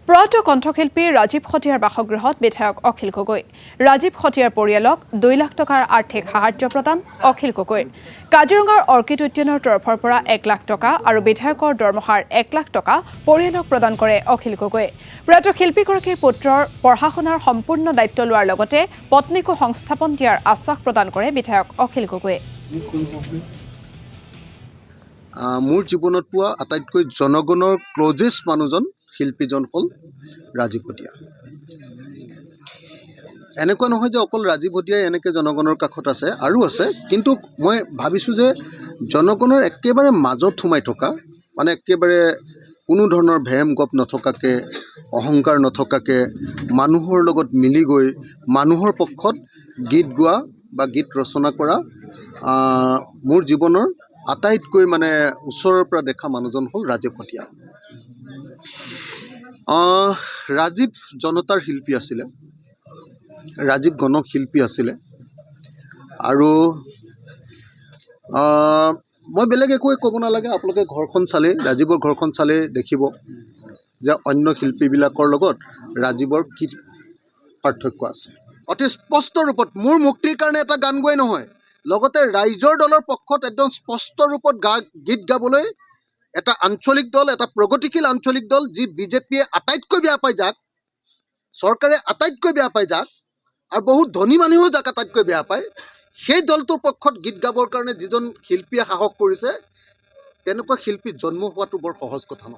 প্ৰয়াত কণ্ঠশিল্পী ৰাজীৱ খটিয়াৰ বাসগৃহত বিধায়ক অখিল গগৈ। ৰাজীৱ খটিয়াৰ পৰিয়ালক 2 লাখ টকাৰ আৰ্থিক সাহায্য প্ৰদান অখিল গগৈ। কাজিৰঙাৰ অৰ্কিড উদ্যানৰ তৰফৰ পৰা 1 লাখ টকা আৰু বিধায়কৰ দৰমহাৰ 1 লাখ টকা পৰিয়ালক প্ৰদান কৰে অখিল গগৈ। প্ৰয়াত শিল্পীগৰাকীৰ পুত্ৰৰ পঢ়া-শুনাৰ সম্পূৰ্ণ দায়িত্ব লোৱাৰ লগতে পত্নীকো সংস্থাপন দিয়াৰ আশ্বাস প্ৰদান কৰে বিধায়ক অখিল গগৈয়ে। মোৰ জীৱনত পোৱা আটাইতকৈ জনগণৰ ক্লজেষ্ট মানুহজন শিল্পীজন হ'ল ৰাজীৱ খটিয়া। এনেকুৱা নহয় যে অকল ৰাজীৱ খটিয়াই এনেকৈ জনগণৰ কাষত আছে, আৰু আছে, কিন্তু মই ভাবিছোঁ যে জনগণৰ একেবাৰে মাজত সোমাই থকা, মানে একেবাৰে কোনো ধৰণৰ ভেম গপ নথকাকৈ, অহংকাৰ নথকাকৈ, মানুহৰ লগত মিলি গৈ মানুহৰ পক্ষত গীত গোৱা বা গীত ৰচনা কৰা মোৰ জীৱনৰ আটাইতকৈ মানে ওচৰৰ পৰা দেখা মানুহজন হ'ল ৰাজীৱ খটিয়া। ৰাজীৱ জনতাৰ শিল্পী আছিলে, ৰাজীৱ গণশিল্পী আছিলে, আৰু মই বেলেগ একোৱে ক'ব নালাগে। আপোনালোকে ঘৰখন চালে, ৰাজীৱৰ ঘৰখন চালে দেখিব যে অন্য শিল্পীবিলাকৰ লগত ৰাজীৱৰ কি পাৰ্থক্য আছে। অতি স্পষ্ট ৰূপত মোৰ মুক্তিৰ কাৰণে এটা গান গোৱাই নহয়, লগতে ৰাইজৰ দলৰ পক্ষত একদম স্পষ্ট ৰূপত গীত গাবলৈ এটা আঞ্চলিক দল, এটা প্ৰগতিশীল আঞ্চলিক দল, যি বিজেপিয়ে আটাইতকৈ বেয়া পায় যাক, চৰকাৰে আটাইতকৈ বেয়া পায় যাক, আৰু বহুত ধনী মানুহেও যাক আটাইতকৈ বেয়া পায়, সেই দলটোৰ পক্ষত গীত গাবৰ কাৰণে যিজন শিল্পীয়ে সাহস কৰিছে, তেনেকুৱা শিল্পী জন্ম হোৱাটো বৰ সহজ কথা নহয়।